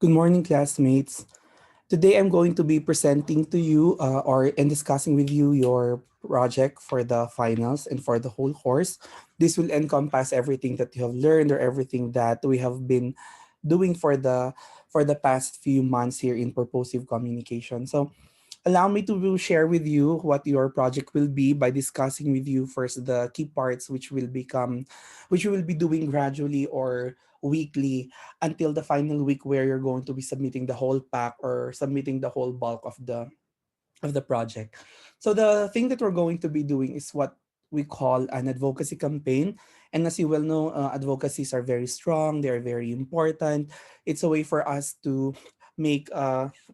Good morning, classmates. Today I'm going to be presenting to you or and discussing with you your project for the finals and for the whole course. This will encompass everything that you have learned or everything that we have been doing for the past few months here in Purposive Communication. So allow me to share with you what your project will be by discussing with you first the key parts which we will be doing gradually or weekly until the final week where you're going to be submitting the whole pack or submitting the whole bulk of the project. So the thing that we're going to be doing is what we call an advocacy campaign. And as you well know, advocacies are very strong. They are very important. It's a way for us to make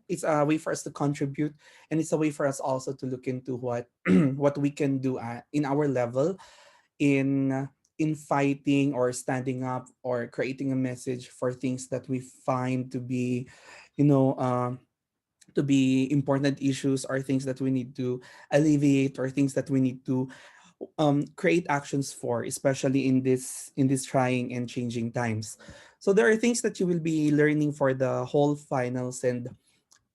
it's a way for us to contribute, and it's a way for us also to look into what what we can do in our level in fighting or standing up or creating a message for things that we find to be, you know, to be important issues or things that we need to alleviate or things that we need to create actions for, especially in this trying and changing times. So there are things that you will be learning for the whole finals, and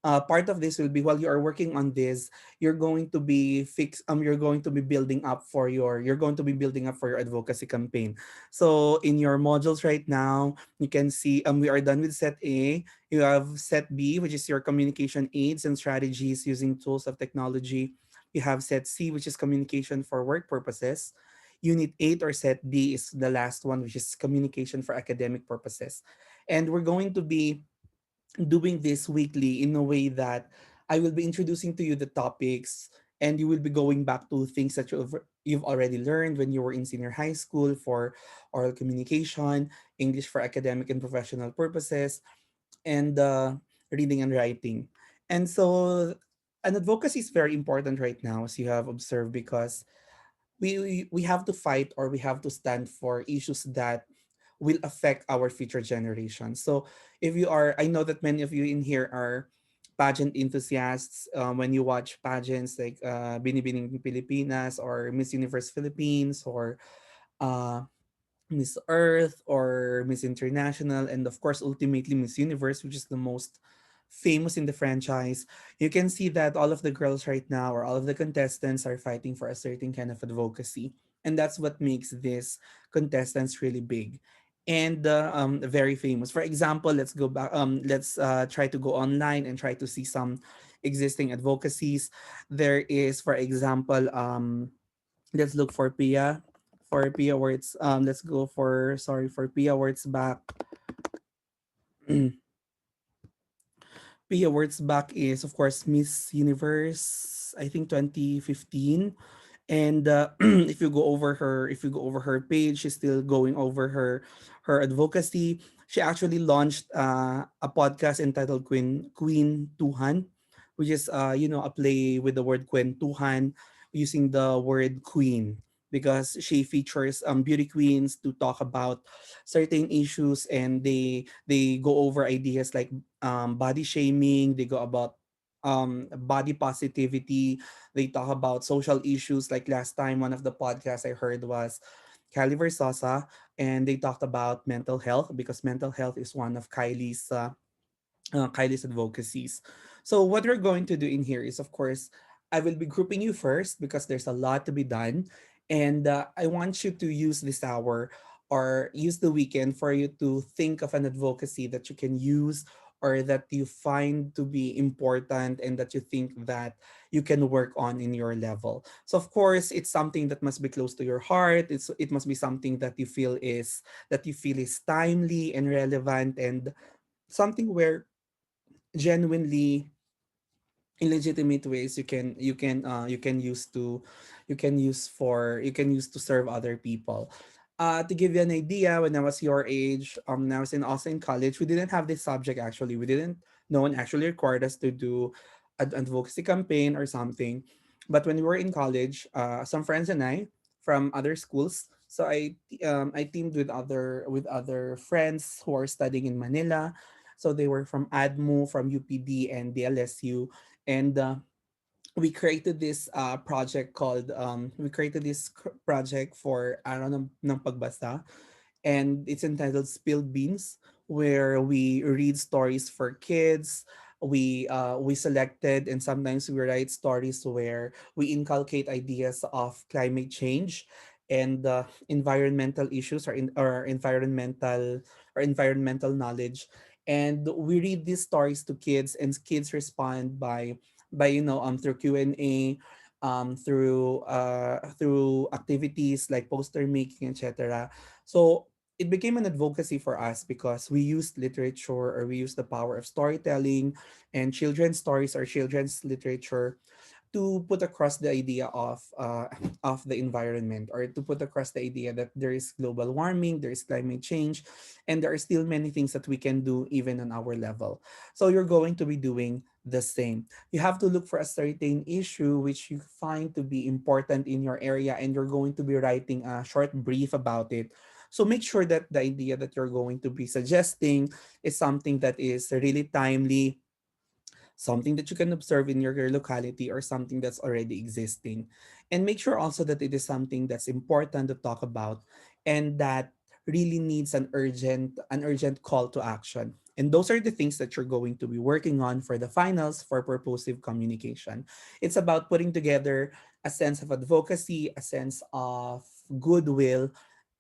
part of this will be while you are working on this, you're going to be building up for your advocacy campaign. So in your modules right now, you can see we are done with set A. You have set B, which is your communication aids and strategies using tools of technology. You have set C, which is communication for work purposes. Unit 8 or set D is the last one, which is communication for academic purposes. And we're going to be doing this weekly in a way that I will be introducing to you the topics, and you will be going back to things that you've already learned when you were in senior high school for oral communication, English for academic and professional purposes, and reading and writing. And so an advocacy is very important right now, as you have observed, because we have to fight or we have to stand for issues that will affect our future generations. So if you are, I know that many of you in here are pageant enthusiasts. When you watch pageants like Binibining Pilipinas or Miss Universe Philippines or uh, Miss Earth or Miss International, and of course, ultimately Miss Universe, which is the most famous in the franchise, you can see that all of the girls right now or all of the contestants are fighting for a certain kind of advocacy. And that's what makes these contestants really big and very famous. For example, let's go back, let's try to go online and try to see some existing advocacies. There is, for example, let's look for Pia. For Pia Words, let's go for, sorry, for Pia Words back. Pia Words back is, of course, Miss Universe, I think 2015. And if you go over her page, she's still going over her advocacy. She actually launched a podcast entitled Queen Tuhan, which is a play with the word Kwentuhan using the word queen, because she features beauty queens to talk about certain issues, and they go over ideas like body shaming. They go about body positivity. They talk about social issues. Like last time, one of the podcasts I heard was Kylie Versosa, and they talked about mental health, because mental health is one of Kylie's advocacies. So what we're going to do in here is, of course, I will be grouping you first because there's a lot to be done, and I want you to use this hour or use the weekend for you to think of an advocacy that you can use or that you find to be important and that you think that you can work on in your level. So of course, it's something that must be close to your heart. It must be something that you feel is timely and relevant, and something where genuinely in legitimate ways you can use to serve other people. To give you an idea, when I was your age, when I was also in college, we didn't have this subject. Actually, we didn't no one actually required us to do an advocacy campaign or something. But when we were in college, some friends and I from other schools, so I teamed with other friends who are studying in Manila. So they were from ADMU, from UPD, and the LSU. And we created this project called project for araw ng pagbasa, and it's entitled Spilled Beans, where we read stories for kids. We selected, and sometimes we write stories where we inculcate ideas of climate change and environmental issues, or environmental knowledge. And we read these stories to kids, and kids respond by through Q&A, through activities like poster making, etc. So it became an advocacy for us because we used literature, or we used the power of storytelling and children's stories or children's literature to put across the idea of the environment, or to put across the idea that there is global warming, there is climate change, and there are still many things that we can do even on our level. So you're going to be doing the same. You have to look for a certain issue which you find to be important in your area, and you're going to be writing a short brief about it. So make sure that the idea that you're going to be suggesting is something that is really timely, something that you can observe in your locality, or something that's already existing. And make sure also that it is something that's important to talk about, and that really needs an urgent call to action. And those are the things that you're going to be working on for the finals for purposive communication. It's about putting together a sense of advocacy, a sense of goodwill,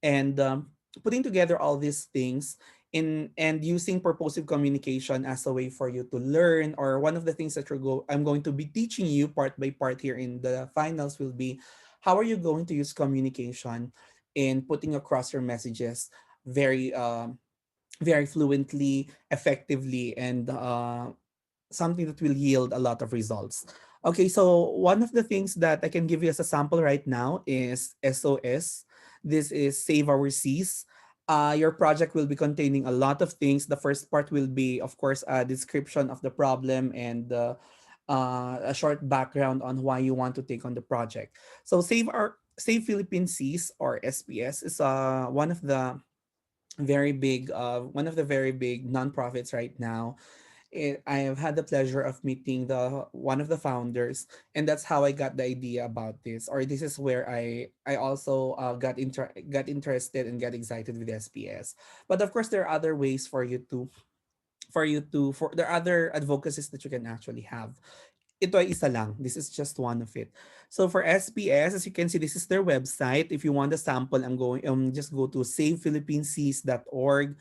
and putting together all these things in, and using purposive communication as a way for you to learn. Or one of the things that I'm going to be teaching you part by part here in the finals will be, how are you going to use communication in putting across your messages very very fluently, effectively, and something that will yield a lot of results. Okay, so one of the things that I can give you as a sample right now is SOS. This is Save Our Seas. Your project will be containing a lot of things. The first part will be, of course, a description of the problem, and a short background on why you want to take on the project. So Save Philippine Seas, or SPS, is one of the very big nonprofits right now. I have had the pleasure of meeting the one of the founders, and that's how I got the idea about this. Or this is where I also got interested and got excited with SPS. But of course, there are other ways for there are other advocacies that you can actually have. Ito ay isa lang. This is just one of it. So for SPS, as you can see, this is their website. If you want a sample, I'm going just go to savephilippineseas.org.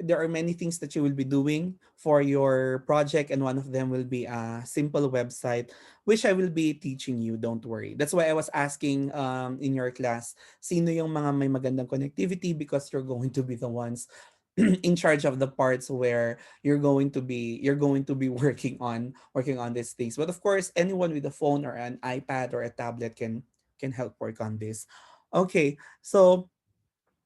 There are many things that you will be doing for your project, and one of them will be a simple website which I will be teaching you. Don't worry. That's why I was asking in your class, sino yung mga may magandang connectivity, because you're going to be the ones in charge of the parts where you're going to be working on these things. But of course, anyone with a phone or an iPad or a tablet can help work on this. Okay, so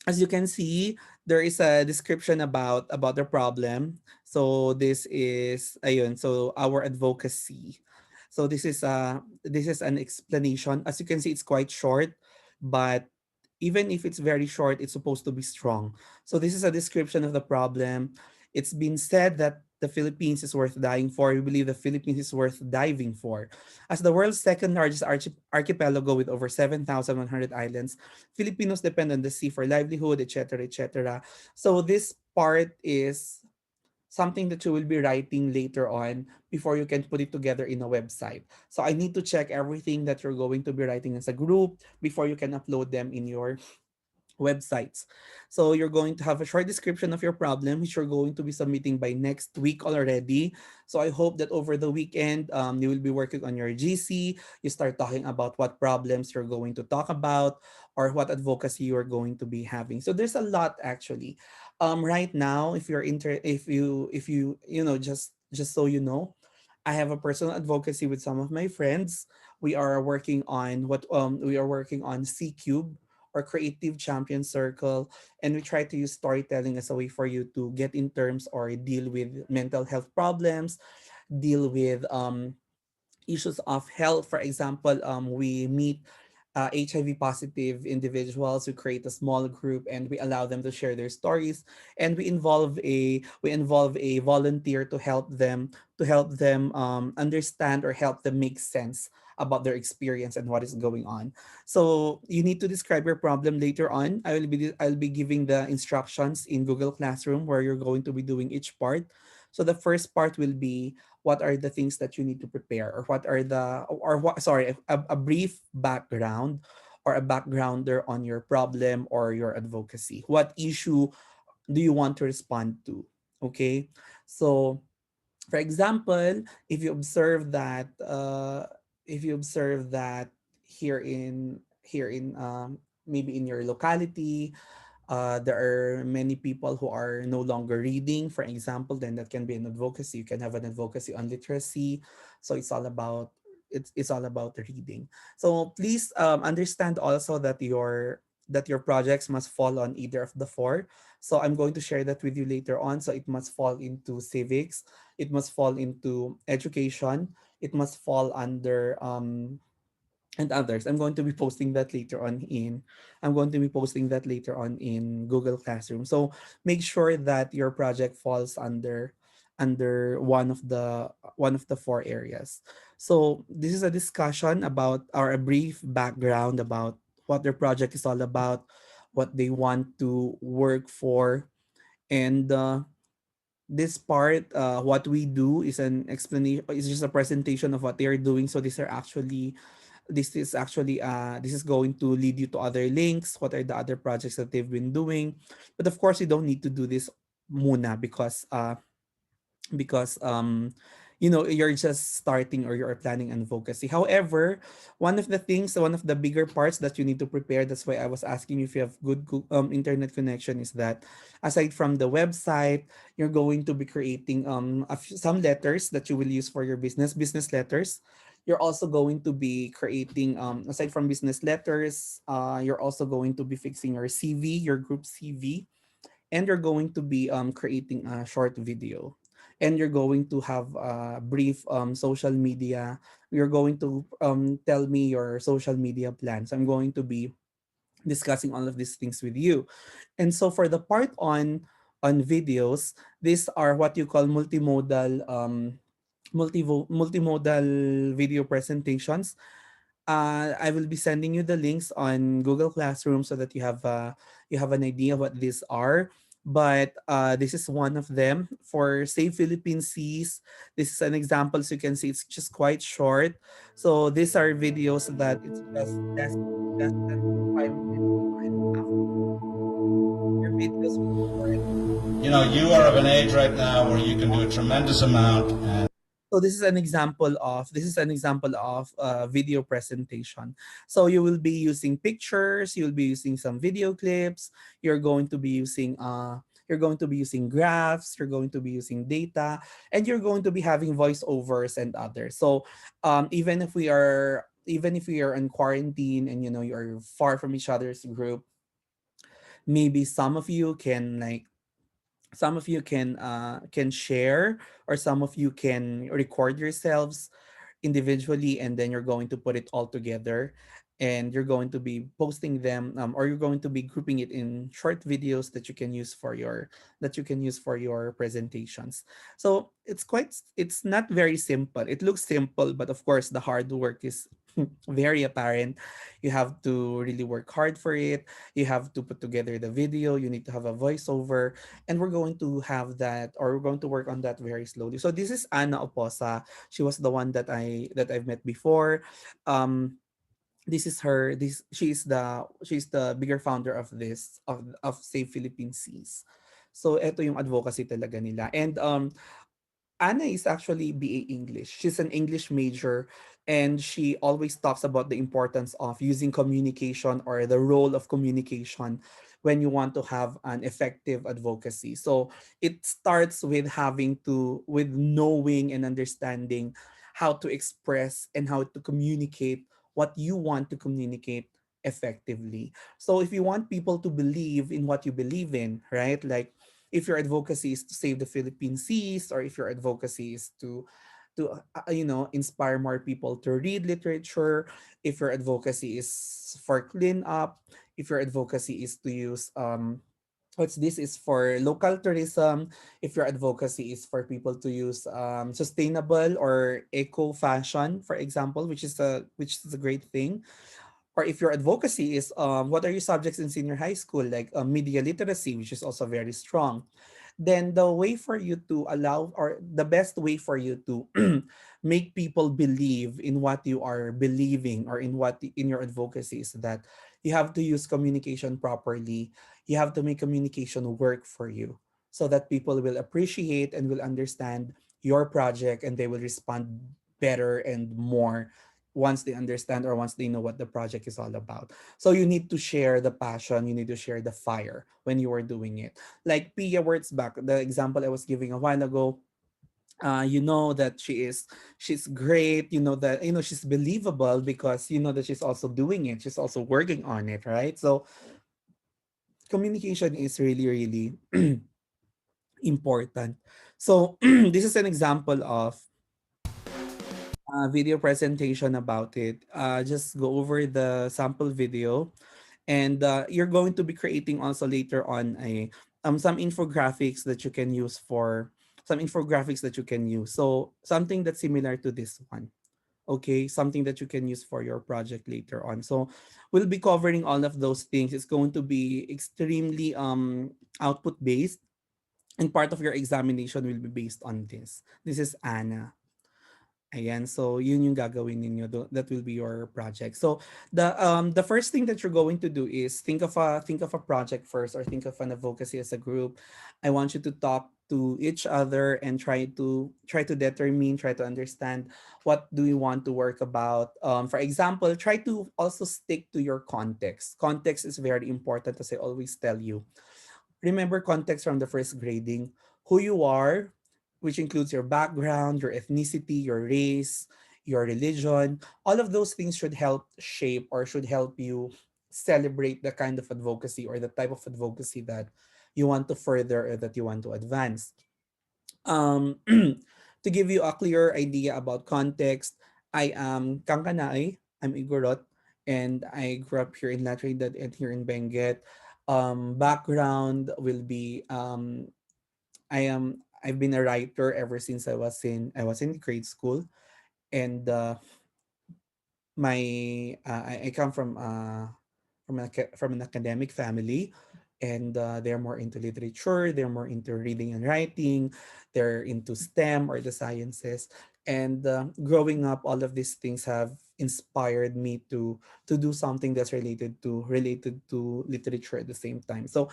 as you can see, there is a description about the problem. So this is ayun, so our advocacy. So this is an explanation. As you can see, it's quite short, but even if it's very short, it's supposed to be strong. So this is a description of the problem. It's been said that the Philippines is worth dying for. We believe the Philippines is worth diving for. As the world's second largest archipelago with over 7,100 islands, Filipinos depend on the sea for livelihood, etc., etc. So this part is something that you will be writing later on before you can put it together in a website. So I need to check everything that you're going to be writing as a group before you can upload them in your websites. So you're going to have a short description of your problem, which you're going to be submitting by next week already. So I hope that over the weekend, you will be working on your GC. You start talking about what problems you're going to talk about, or what advocacy you are going to be having. So there's a lot actually. Right now, if you just so you know, I have a personal advocacy with some of my friends. We are working on C Cube, or Creative Champion Circle, and we try to use storytelling as a way for you to get in terms or deal with mental health problems, deal with issues of health. For example, we meet HIV positive individuals. We create a small group and we allow them to share their stories, and we involve a volunteer to help them understand or help them make sense about their experience and what is going on. So you need to describe your problem later on. I'll be giving the instructions in Google Classroom where you're going to be doing each part. So the first part will be what are the things that you need to prepare, or what are the or what sorry a brief background or a backgrounder on your problem or your advocacy. What issue do you want to respond to? Okay, so for example, if you observe that here in maybe in your locality, there are many people who are no longer reading, for example, then that can be an advocacy. You can have an advocacy on literacy. So it's all about reading. So please understand also that your projects must fall on either of the four. So I'm going to share that with you later on. So it must fall into civics, it must fall into education, it must fall under and others. I'm going to be posting that later on in Google Classroom. So make sure that your project falls under one of the four areas. So this is a discussion about, or a brief background about what their project is all about, what they want to work for, and this part, what we do is an explanation, is just a presentation of what they are doing. So this is going to lead you to other links. What are the other projects that they've been doing? But of course, you don't need to do this muna because you're just starting or you're planning advocacy. However, one of the bigger parts that you need to prepare, that's why I was asking you if you have good internet connection, is that aside from the website, you're going to be creating some letters that you will use for your business letters. You're also going to be creating, aside from business letters, you're also going to be fixing your CV, your group CV, and you're going to be creating a short video, and you're going to have a brief social media. You're going to tell me your social media plans. I'm going to be discussing all of these things with you. And so for the part on videos, these are what you call multimodal video presentations. I will be sending you the links on Google Classroom so that you have an idea what these are. But this is one of them for Save Philippine Seas. This is an example, so you can see it's just quite short. So these are videos that it's just less than 5 minutes and a half. Your videos will be short. You know, you are of an age right now where you can do a tremendous amount. And So this is an example of video presentation. So you will be using pictures, you will be using some video clips, you're going to be using graphs, you're going to be using data, and you're going to be having voiceovers and others. So even if we are in quarantine and you're far from each other's group, maybe some of you can share, or some of you can record yourselves individually, and then you're going to put it all together, and you're going to be posting them, or you're going to be grouping it in short videos that you can use for your presentations. So it's not very simple. It looks simple, but of course the hard work is very apparent. You have to really work hard for it. You have to put together the video, you need to have a voiceover, and we're going to have that, or we're going to work on that very slowly. So this is Anna Oposa. She was the one that I've met before. This is her. This she's the bigger founder of Save Philippine Seas. So eto yung advocacy talaga nila. And Anna is actually BA English. She's an English major, and she always talks about the importance of using communication, or the role of communication when you want to have an effective advocacy. So it starts with knowing and understanding how to express and how to communicate what you want to communicate effectively. So if you want people to believe in what you believe in, right? Like if your advocacy is to save the Philippine seas, or if your advocacy is to inspire more people to read literature. If your advocacy is for cleanup, if your advocacy is to use what's this is for local tourism, if your advocacy is for people to use sustainable or eco fashion, for example, which is a great thing. Or if your advocacy is what are your subjects in senior high school, like media literacy, which is also very strong, then the way for you to allow, or the best way for you to make people believe in what you are believing, or in your advocacy, is that you have to use communication properly. You have to make communication work for you, so that people will appreciate and will understand your project, and they will respond better and more once they understand, or once they know what the project is all about. So you need to share the passion, you need to share the fire when you are doing it. Like Pia words back, the example I was giving a while ago, you know that she's great, you know that she's believable, because you know that she's also doing it, she's also working on it, right? So communication is really, really important. So this is an example of video presentation about it. Just go over the sample video, and you're going to be creating also later on a some infographics that you can use for so something that's similar to this one. Okay, something that you can use for your project later on. So we'll be covering all of those things. It's going to be extremely output based, and part of your examination will be based on this. This is Anna. Ayan, so yun yung gagawin ninyo. That will be your project. So the first thing that you're going to do is think of a project first, or think of an advocacy as a group. I want you to talk to each other and try to understand what do you want to work about. For example, try to also stick to your context. Context is very important, as I always tell you. Remember context from the first grading, who you are, which includes your background, your ethnicity, your race, your religion. All of those things should help shape, or should help you celebrate the kind of advocacy, or the type of advocacy that you want to further, or that you want to advance. To give you a clear idea about context, I am Kangkanay, I'm Igorot, and I grew up here in La Trinidad and here in Benguet. Background will be I've been a writer ever since I was in grade school, and I come from an academic family, and they're more into literature, they're more into reading and writing, they're into STEM, or the sciences. And growing up, all of these things have inspired me to do something that's related to literature at the same time. So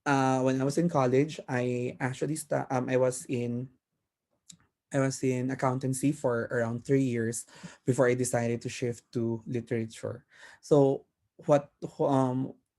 when I was in college, I was in accountancy for around 3 years before I decided to shift to literature. So what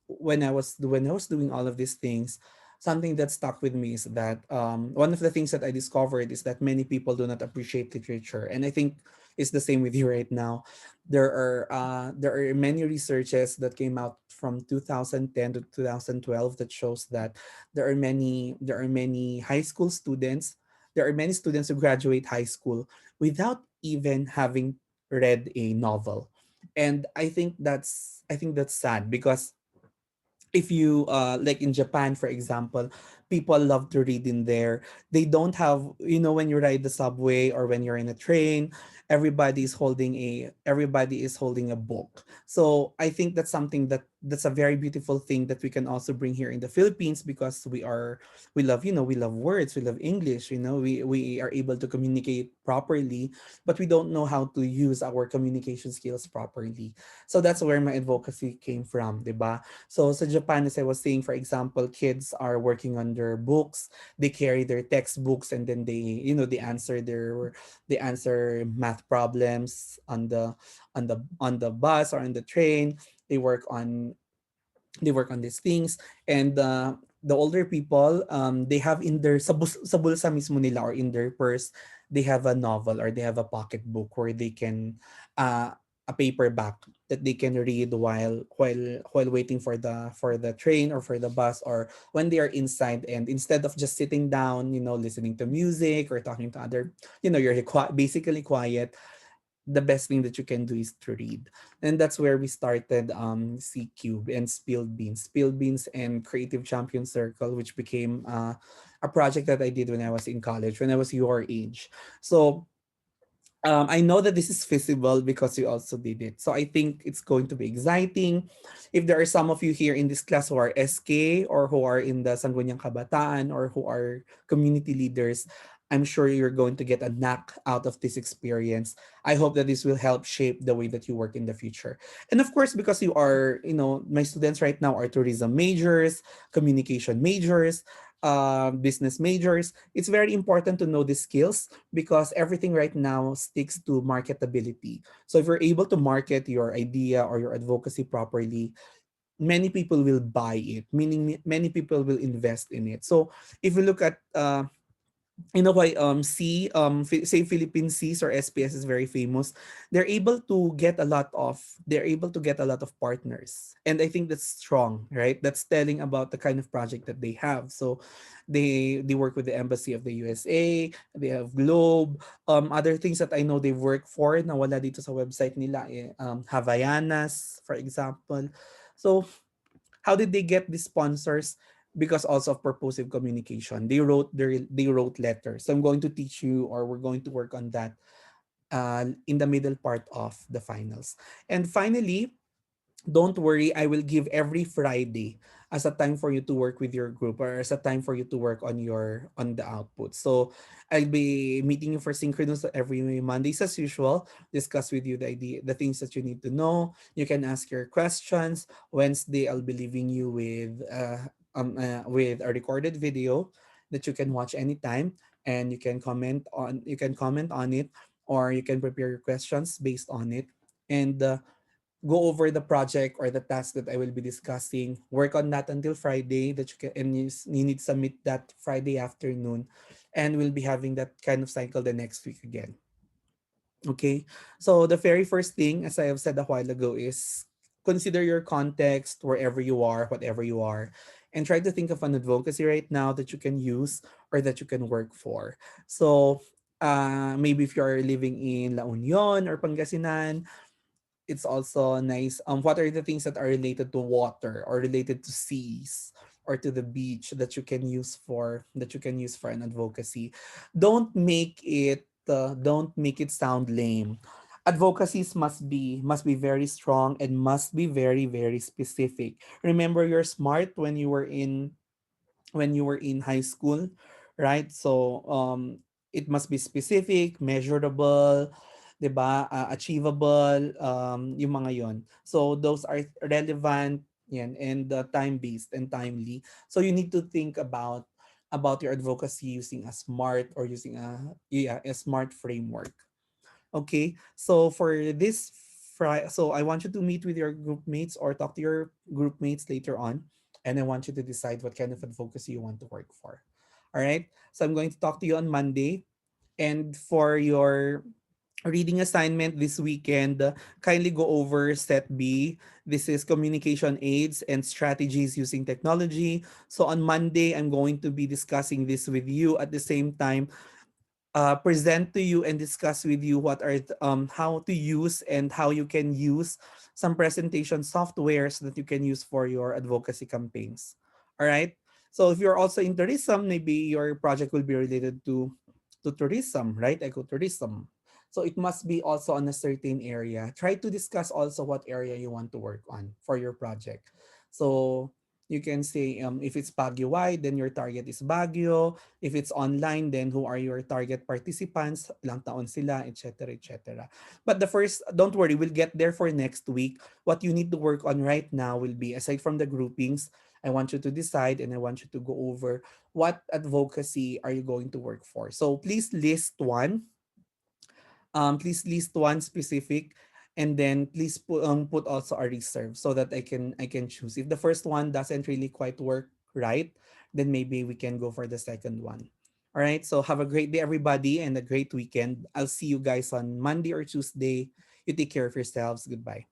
when I was doing all of these things, something that stuck with me is that one of the things that I discovered is that many people do not appreciate literature, and I think it's the same with you right now. There are many researches that came out from 2010 to 2012 that shows that there are many high school students there are many students who graduate high school without even having read a novel. And I think that's sad, because if you like in Japan, for example, people love to read in there. They don't have, when you ride the subway or when you're in a train, everybody is holding a book. So I think that's a very beautiful thing that we can also bring here in the Philippines, because we love words, we love English, we are able to communicate properly, but we don't know how to use our communication skills properly. So that's where my advocacy came from, 'di ba? So sa Japan, as I was saying, for example, kids are working on their books. They carry their textbooks, and then they answer math problems on the bus or on the train. They work on they work on these things, and the older people, they have in their sa bulsa mismo nila, or in their purse, they have a novel, or they have a pocketbook where they can uh a paperback that they can read while waiting for the train or for the bus, or when they are inside, and instead of just sitting down, listening to music or talking to other, you're basically quiet. The best thing that you can do is to read. And that's where we started C Cube and Spilled Beans and Creative Champion Circle, which became a project that I did when I was in college, when I was your age. So I know that this is feasible because you also did it. So I think it's going to be exciting. If there are some of you here in this class who are SK or who are in the Sangguniang Kabataan or who are community leaders, I'm sure you're going to get a knack out of this experience. I hope that this will help shape the way that you work in the future. And of course, because you are, my students right now are tourism majors, communication majors, business majors, it's very important to know these skills because everything right now sticks to marketability. So if you're able to market your idea or your advocacy properly, many people will buy it, meaning many people will invest in it. So if you look at why say Philippine Seas or SPS is very famous. They're able to get a lot of partners, and I think that's strong, right? That's telling about the kind of project that they have. So they work with the embassy of the USA. They have Globe, other things that I know they've worked for na wala dito sa website nila, Havaianas for example. So how did they get these sponsors? Because also of purposive communication. They wrote letters. So I'm going to teach you, or we're going to work on that in the middle part of the finals. And finally, don't worry, I will give every Friday as a time for you to work with your group, or as a time for you to work on the output. So I'll be meeting you for synchronous every Mondays as usual, discuss with you the things that you need to know. You can ask your questions. Wednesday I'll be leaving you with a recorded video that you can watch anytime, and you can comment on it, or you can prepare your questions based on it, and go over the project or the task that I will be discussing. Work on that until Friday, that you need to submit that Friday afternoon, and we'll be having that kind of cycle the next week again. Okay. So the very first thing, as I have said a while ago, is consider your context wherever you are, whatever you are, and try to think of an advocacy right now that you can use or that you can work for. So maybe if you're living in La Union or Pangasinan, it's also nice. What are the things that are related to water or related to seas or to the beach that you can use for an advocacy? Don't make it sound lame. Advocacies must be very strong and must be very very specific. Remember, you're smart when you were in high school, right? So it must be specific, measurable, 'di ba? Achievable, yung mga 'yon. So those are relevant yan, and time-based and timely. So you need to think about your advocacy using a smart, or using a smart framework. Okay, so for this so I want you to meet with your group mates or talk to your group mates later on, and I want you to decide what kind of advocacy you want to work for. All right, so I'm going to talk to you on Monday, and for your reading assignment this weekend, kindly go over set B. This is communication aids and strategies using technology. So on Monday, I'm going to be discussing this with you. At the same time, present to you and discuss with you how to use and how you can use some presentation softwares that you can use for your advocacy campaigns. All right. So if you're also in tourism, maybe your project will be related to tourism, right? Ecotourism. So it must be also on a certain area. Try to discuss also what area you want to work on for your project. So you can say, if it's Baguio wide, then your target is Baguio. If it's online, then who are your target participants, ilang taon sila, etc., etc. But don't worry, we'll get there for next week. What you need to work on right now will be, aside from the groupings, I want you to decide, and I want you to go over what advocacy are you going to work for. So please list one specific, and then please put also a reserve, so that I can choose. If the first one doesn't really quite work right, then maybe we can go for the second one. All right, so have a great day everybody, and a great weekend. I'll see you guys on Monday or Tuesday. You take care of yourselves. Goodbye.